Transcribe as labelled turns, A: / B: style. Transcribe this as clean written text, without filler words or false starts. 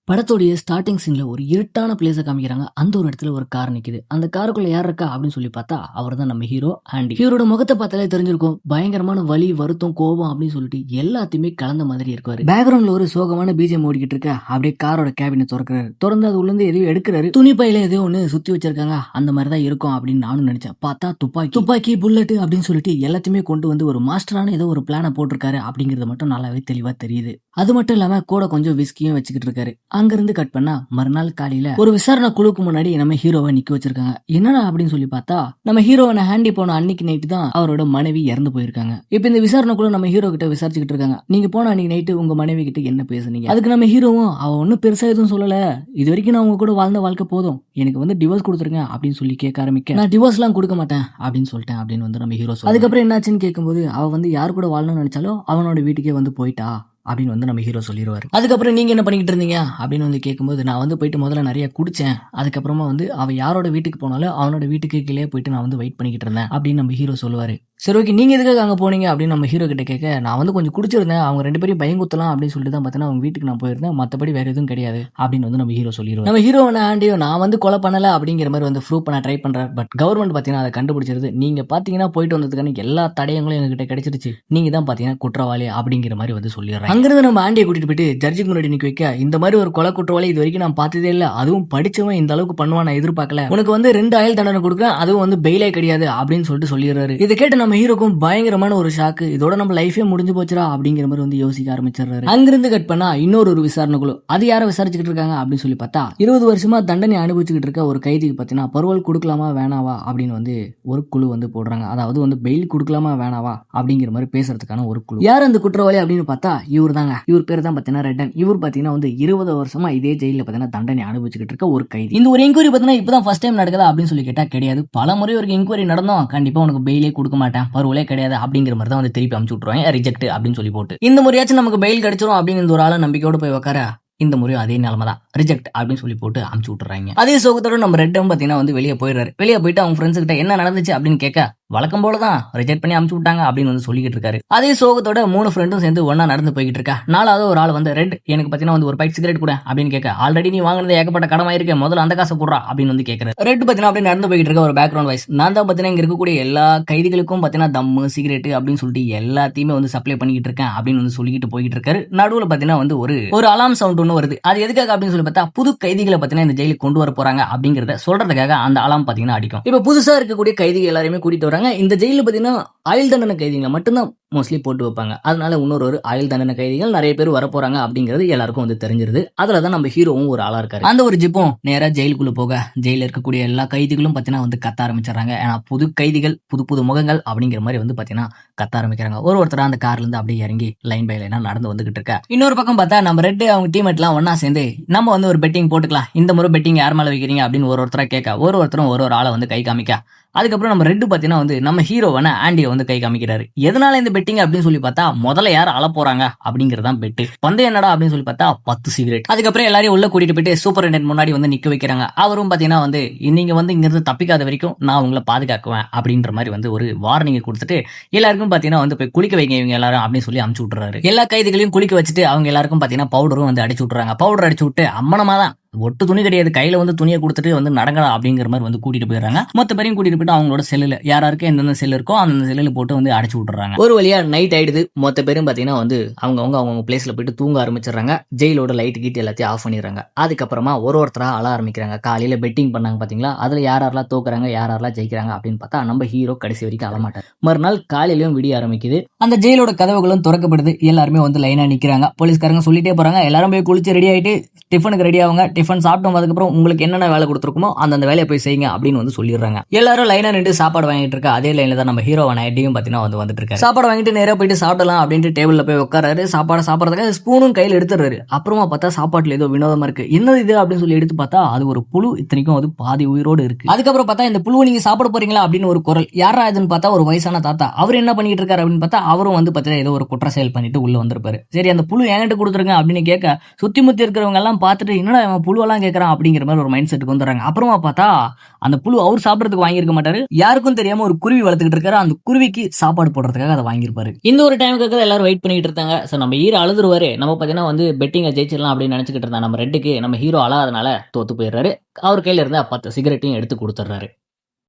A: படத்தோடைய ஸ்டார்டிங் சீன்ல ஒரு இருட்டான பிளேஸை காமிக்கிறாங்க. அந்த ஒரு இடத்துல ஒரு கார் நிக்குது. அந்த காருக்குள்ள யார் இருக்கா அப்படின்னு சொல்லி பார்த்தா அவர் தான் நம்ம ஹீரோ ஆண்டி. ஹீரோட முகத்தை பார்த்தாலே தெரிஞ்சிருக்கும். பயங்கரமான வலி, வருத்தம், கோபம் அப்படின்னு சொல்லிட்டு எல்லாத்தையுமே கலந்த மாதிரி இருக்காரு. பேக்ரவுண்ட்ல ஒரு சோகமான பிஜிஎம் ஓடிக்கிட்டு இருக்க. அப்படியே காரோட கேபினை திறக்கிறாரு. திறந்து அது உள்ள இருந்து எதையோ எடுக்கிறாரு. துணி பையில எதையோ ஒண்ணு சுத்தி வச்சிருக்காங்க. அந்த மாதிரி தான் இருக்கும் அப்படின்னு நானும் நினைச்சேன். பார்த்தா துப்பாக்கி புல்லட் அப்படின்னு சொல்லிட்டு எல்லாத்தையுமே கொண்டு வந்து ஒரு மாஸ்டரான ஏதோ ஒரு பிளான போட்டிருக்காரு அப்படிங்கறது மட்டும் நல்லாவே தெளிவா தெரியுது. அது மட்டும் இல்லாம கூட கொஞ்சம் விஸ்கியும் வச்சுக்கிட்டு இருக்காரு. அங்கிருந்து கட் பண்ணா மறுநாள் காலையில ஒரு விசாரணை குழுக்கு முன்னாடி நம்ம ஹீரோவை நிக்க வச்சிருக்காங்க. என்னடா அப்படின்னு சொல்லி பார்த்தா நம்ம ஹீரோவை ஹேண்டி போன அன்னைக்கு நைட்டு தான் அவரோட மனைவி இறந்து போயிருக்காங்க. இப்ப இந்த விசாரணை குழு நம்ம ஹீரோ கிட்ட விசாரிச்சுக்கிட்டு இருக்காங்க. நீங்க போன அன்னைக்கு நைட்டு உங்க மனைவி கிட்ட என்ன பேசுனீங்க? அதுக்கு நம்ம ஹீரோவும் அவ ஒன்னும் பெருசா எதுவும் சொல்லல, இது வரைக்கும் நான் உங்க கூட வாழ்ந்த வாழ்க்கை போதும், எனக்கு வந்து டிவோர்ஸ் கொடுத்துருங்க அப்படின்னு சொல்லி கேட்க ஆரம்பிக்க, நான் டிவோர்ஸ் எல்லாம் கொடுக்க மாட்டேன் அப்படின்னு சொல்லிட்டேன் அப்படின்னு வந்து நம்ம ஹீரோ. அதுக்கப்புறம் என்னாச்சுன்னு கேட்கும்போது அவ வந்து யாரு கூட வாழணும்னு நினைச்சாலும் அவனோட வீட்டுக்கே வந்து போயிட்டா அப்படின்னு வந்து நம்ம ஹீரோ சொல்லிடுவாரு. அதுக்கப்புறம் நீங்க என்ன பண்ணிக்கிட்டு இருந்தீங்க அப்படின்னு வந்து கேட்கும்போது, நான் வந்து போயிட்டு முதல்ல நிறைய குடிச்சேன், அதுக்கப்புறமா வந்து அவ யாரோட வீட்டுக்கு போனாலும் அவனோட வீட்டுக்கு கீழே போயிட்டு நான் வந்து வெயிட் பண்ணிக்கிட்டு இருந்தேன் அப்படின்னு நம்ம ஹீரோ சொல்லுவாரு. சரி, ஓகே, நீங்க எதுக்காக அங்க போனீங்க அப்படின்னு நம்ம ஹீரோ கிட்ட கேட்க, நான் வந்து கொஞ்சம் குடிச்சிருந்தேன், அவங்க ரெண்டு பேரும் பயங்குத்தலாம் அப்படின்னு சொல்லிட்டு தான் பார்த்தீங்கன்னா அவங்க வீட்டுக்கு நான் போயிருந்தேன், மற்றபடி வேற எதுவும் கிடையாது அப்படின்னு வந்து நம்ம ஹீரோ சொல்லிடுவார். நம்ம ஹீரோன ஆண்டியோ நான் வந்து கொலை பண்ணல அப்படிங்கிற மாதிரி வந்து ப்ரூவ் பண்ண ட்ரை பண்றாரு. பட் கவர்மெண்ட் பார்த்தீங்கன்னா அதை கண்டுபிடிச்சிருது. நீங்க பாத்தீங்கன்னா போயிட்டு வந்ததுக்கான எல்லா தடயங்களும் எங்ககிட்ட கிடைச்சிருச்சு, நீங்க தான் பாத்தீங்கன்னா குற்றவாளி அப்படிங்கிற மாதிரி வந்து சொல்லிடுறாங்க. அங்கிருந்து நம்ம ஆண்டியை கூட்டிட்டு போயிட்டு ஜட்ஜுக்கு முன்னாடி நிக்க வைக்க, இந்த மாதிரி ஒரு கொலை குற்றவாளி இது வரைக்கும் நான் பார்த்ததே இல்லை, அதுவும் படிச்சவன் இந்த அளவுக்கு பண்ணுவான் நான் எதிர்பார்க்கல, உனக்கு வந்து 2 ஆயுள் தண்டனை கொடுக்குறேன், அதுவும் வந்து பெயிலே கிடையாது அப்படின்னு சொல்லிட்டு சொல்லிடுறாரு. இதை கேட்டு நம்ம ஹீரோக்கும் பயங்கரமான ஒரு ஷாக்கு. இதோட நம்ம லைஃபே முடிஞ்சு போச்சுரா அப்படிங்கிற மாதிரி வந்து யோசிக்க ஆரம்பிச்சிடுறாரு. அங்கிருந்து கட் பண்ணா இன்னொரு விசாரணை குழு. அது யாரை விசாரிச்சுக்கிட்டு இருக்காங்க அப்படின்னு சொல்லி பார்த்தா 20 வருஷமா தண்டனை அனுபவிச்சுக்கிட்டு இருக்க ஒரு கைதிக்கு பார்த்தீங்கன்னா பரோல் கொடுக்கலாமா வேணாவா அப்படின்னு வந்து ஒரு குழு வந்து போடுறாங்க. அதாவது வந்து பெயில் கொடுக்கலாமா வேணாவா அப்படிங்கிற மாதிரி பேசுறதுக்கான ஒரு குழு. யார் அந்த குற்றவாளி அப்படின்னு பார்த்தா இவர் தாங்க. இவர் பேர் தான் பார்த்தீங்கன்னா ரெட்டன். இவர் பார்த்தீங்கன்னா வந்து 20 வருஷமா இதே ஜெயில பார்த்தீங்கன்னா தண்டனை அனுபவிச்சுக்கிட்டு இருக்க ஒரு கைதி. இந்த ஒரு என்கொயரி பார்த்தீங்கன்னா இப்பதான் ஃபர்ஸ்ட் டைம் நடக்குதா அப்படின்னு சொல்லி கேட்டா கிடையாது, பல முறை ஒரு என்கொயரி நடந்தோம், கண்டிப்பா உனக்கு பெயிலே கொடுக்க மாட்டேன், பரோலே கிடையாது அப்படிங்கிற மாதிரி தான் வந்து திருப்பி அமுச்சு விட்டுருவாங்க, ரிஜெக்ட் அப்படின்னு சொல்லி போட்டு. இந்த முறையாச்சும் நமக்கு பெயில் கிடைச்சிரும் அப்படின்னு ஒரு ஆளை நம்பிக்கையோட போய் உட்கார, இந்த முறையும் அதே நிலைமை தான், ரிஜெக்ட் அப்படின்னு சொல்லி போட்டு அமுச்சு விட்டுறாங்க. அதே சோகத்தோட நம்ம ரெட்டும் பாத்தீங்கன்னா வந்து வெளியே போயிடுறாரு. வெளியே போயிட்டு அவங்க ஃப்ரெண்ட்ஸ் கிட்ட என்ன நடந்துச்சு அப்படின்னு கேட்க, வழக்கம் போலதான் ரிஜெக்ட் பண்ணி அமுச்சு விட்டாங்க அப்படின்னு வந்து சொல்லிக்கிட்டு இருக்காரு. அதே சோகத்தோட 3 ஃப்ரெண்டும் சேர்ந்து ஒன்னா நடந்து போய்கிட்டு இருக்கா. 4வது ஒரு ஆள் வந்து ரெட் எனக்கு பாத்தீங்கன்னா வந்து ஒரு பைட் சிகரெட் கூட அப்படின்னு கேட்க, ஆல்ரெடி நீ வாங்கினது ஏகப்பட்ட கடமா இருக்கு, முதல்ல அந்த காசை போடுறா அப்படின்னு வந்து கேட்கறாரு. ரெட் பாத்தீங்கன்னா அப்படியே நடந்து போய்கிட்டு இருக்க ஒரு பேக்ரவுண்ட் வாய்ஸ், நான் தான் பாத்தீங்கன்னா இங்க இருக்கக்கூடிய எல்லா கைதிகளுக்கும் பாத்தீங்கன்னா தம்மு சிகரெட் அப்படின்னு சொல்லிட்டு எல்லாத்தையுமே வந்து சப்ளை பண்ணிக்கிட்டு இருக்கேன் அப்படின்னு வந்து சொல்லிக்கிட்டு போய்கிட்டு இருக்காரு. நடுவுல பாத்தீங்கன்னா வந்து ஒரு அலாம் சவுண்ட் ஒன்று வருது. அது எதுக்காக அப்படின்னு சொல்லி பார்த்தா புது கைதிகளை பாத்தீங்கன்னா இந்த ஜெயிலுக்கு கொண்டு வர போறாங்க அப்படிங்கறத சொல்றதுக்காக அந்த அலாம் பாத்தீங்கன்னா அடிக்கும். இப்ப புதுசா இருக்கக்கூடிய கைதிகள் எல்லாருமே கூட்டிட்டு வராங்க. இந்த ஜெயில பாத்தீங்கன்னா ஆயுள் தண்டனை கைதிகளை மட்டும்தான் மோஸ்ட்லி போட்டு வைப்பாங்க. அதனால இன்னொரு ஆயுள் தண்டனை கைதிகள் நிறைய பேர் வரப்போறாங்க அப்படிங்கிறது எல்லாருக்கும் வந்து தெரிஞ்சிருது. அதுலதான் நம்ம ஹீரோவும் ஒரு ஆளா இருக்காரு. அந்த ஒரு ஜிப்பும் நேரா ஜெயிலுக்குள்ள போக ஜெயில இருக்கக்கூடிய எல்லா கைதிகளும் பாத்தீங்கன்னா வந்து கத்த ஆரம்பிச்சிடறாங்க. ஏன்னா புது கைதிகள் புது முகங்கள் அப்படிங்கிற மாதிரி வந்து பாத்தீங்கன்னா கத்த ஆரம்பிக்கிறாங்க. ஒருத்தர் அந்த கார்ல இருந்து அப்படியே இறங்கி லைன் பை லைனா நடந்து வந்துகிட்டு இருக்க. இன்னொரு பக்கம் பார்த்தா நம்ம ரெட் அவங்க டீம்மேட் எல்லாம் ஒன்னா சேர்ந்து நம்ம வந்து ஒரு பெட்டிங் போட்டுக்கலாம், இந்த முறை பெட்டிங் யார் மேல வைக்கிறீங்க அப்படின்னு ஒருத்தரா கேட்க, ஒருத்தரும் ஒரு ஆளை வந்து கை காமிக்க, அதுக்கப்புறம் நம்ம ரெட்டு பாத்தீங்கன்னா வந்து நம்ம ஹீரோவான ஆண்டியை வந்து கை காமிக்கிறாரு. எதனால இந்த பெட்டிங் அப்படின்னு சொல்லி பார்த்தா முதல்ல யார் அழ போறாங்க அப்படிங்கறதான் பெட்டு. பந்தயம் என்னடா அப்படின்னு சொல்லி பார்த்தா 10 சிகரெட். அதுக்கப்புறம் எல்லாரையும் உள்ள கூட்டிட்டு போயிட்டு சூப்பரிண்டென்ட் முன்னாடி வந்து நிக்க வைக்கிறாங்க. அவரும் பாத்தீங்கன்னா வந்து நீங்க வந்து இங்க இருந்து தப்பிக்காத வரைக்கும் நான் உங்களை பாதுகாக்குவேன் அப்படின்ற மாதிரி வந்து ஒரு வார்னிங் கொடுத்துட்டு எல்லாருக்கும் பாத்தீங்கன்னா வந்து போய் குளிக்க வைங்க இவங்க எல்லாரும் அப்படின்னு சொல்லி அமுச்சு விட்டுறாரு. எல்லா கைதிகளையும் குளிக்க வச்சுட்டு அவங்க எல்லாருக்கும் பாத்தீங்கன்னா பவுடரும் வந்து அடிச்சு விட்டுறாங்க. பவுடர் அடிச்சு விட்டு அம்மனமா தான் ஒட்டு துணி கிடையாது, கையில வந்து துணியை கொடுத்துட்டு வந்து நடங்கலாம் அப்படிங்கிற மாதிரி வந்து கூட்டிட்டு போயிடுறாங்க. மொத்த பேரையும் கூட்டிட்டு போயிட்டு அவங்களோட செல்லுல யாராருக்கு எந்தெந்த செல் இருக்கோ அந்த செல்லுல போட்டு வந்து அடைச்சு விட்டுறாங்க. ஒரு வழியா நைட் ஆயிடுது. மொத்த பேரும் பாத்தீங்கன்னா வந்து அவங்க பிளேஸ்ல போயிட்டு தூங்க ஆரம்பிச்சிடறாங்க. ஜெயிலோட லைட் கீட் எல்லாத்தையும் ஆஃப் பண்ணிடுறாங்க. அதுக்கப்புறமா ஒருத்தரா அழ ஆரம்பிக்கிறாங்க. காலையில பெட்டிங் பண்ணாங்க பாத்தீங்களா, அதுல யாரெல்லாம் தோக்குறாங்க யாரெல்லாம் ஜெயிக்கிறாங்க அப்படின்னு பார்த்தா நம்ம ஹீரோ கடைசி வரைக்கும் அழமாட்டார். மறுநாள் காலையிலயும் விடிய ஆரம்பிக்குது. அந்த ஜெயிலோட கதவுகளும் திறக்கப்படுது. எல்லாருமே வந்து லைனா நிக்கிறாங்க. போலீஸ்காரங்க சொல்லிட்டே போறாங்க, எல்லாரும் போய் குளிச்சு ரெடி ஆயிட்டு டிஃபனுக்கு ரெடி ஆகுங்க, டிஃபன் சாப்பிட்டோம், அதுக்கப்புறம் உங்களுக்கு என்னென்ன வேலை கொடுத்துருக்குமோ அந்த வேலையை போய் செய்யுங்க அப்படின்னு வந்து சொல்லிடுறாங்க. எல்லாரும் லைனா நின்று சாப்பாடு வாங்கிட்டு இருக்க. அதே லைன்ல தான் நம்ம ஹீரோவான ஐடியும் பாத்தீங்கன்னா வந்துட்டு இருக்காரு. சாப்பாடு வாங்கிட்டு நேரா போயிட்டு சாப்பிடலாம் அப்படின்ட்டு டேபிள்ல போய் உட்காராரு. சாப்பாடு சாப்பிடறதுக்கு ஸ்பூனும் கையில் எடுத்துறாரு. அப்புறமா பார்த்தா சாப்பாட்டுல ஏதோ வினோதமா இருக்கு. என்னது இது அப்படின்னு சொல்லி எடுத்து பார்த்தா அது ஒரு புழு. இத்தனைக்கும் அது பாதி உயிரோடு இருக்கு. அதுக்கப்புறம் பார்த்தா இந்த புழுவை நீங்க சாப்பிட போறீங்களா அப்படின்னு ஒரு குரல். யாரா இதுன்னு பார்த்தா ஒரு வயசான தாத்தா. அவர் என்ன பண்ணிட்டு இருக்காரு அப்படின்னு பார்த்தா அவரும் வந்து பார்த்தா ஏதோ ஒரு குற்ற செயல் பண்ணிட்டு உள்ள வந்திருப்பாரு. சரி, அந்த புழு என்கிட்ட கொடுத்துருங்க அப்படின்னு கேட்க சுத்தி முத்தி இருக்கிறவங்க எல்லாம் பார்த்துட்டு என்னடா புழுவெல்லாம் கேட்கறான் அப்படிங்கிற மாதிரி ஒரு மைண்ட் செட்டுக்கு வந்துடுறாங்க. அப்புறமா பார்த்தா அந்த புழு அவர் சாப்பிடறதுக்கு வாங்கியிருக்க மாட்டாரு. யாருக்கும் தெரியாம ஒரு குருவி வளர்த்துக்கிட்டு இருக்காரு. அந்த குருவிக்கு சாப்பாடு போடுறதுக்காக அதை வாங்கியிருப்பாரு. இந்த ஒரு டைமுக்காக எல்லாரும் வெயிட் பண்ணிட்டு இருந்தாங்க. ஸோ நம்ம ஹீரோ அழுதுருவாரு. நம்ம பார்த்தீங்கன்னா வந்து பெட்டிங்கை ஜெயிச்சிடலாம் அப்படின்னு நினைச்சுக்கிட்டு இருந்தா நம்ம ரெட்டுக்கு நம்ம ஹீரோ அழாதனால தோத்து போயிடுறாரு. அவர் கையில இருந்த 10 சிகரெட்டையும் எடுத்து கொடுத்துட்றாரு.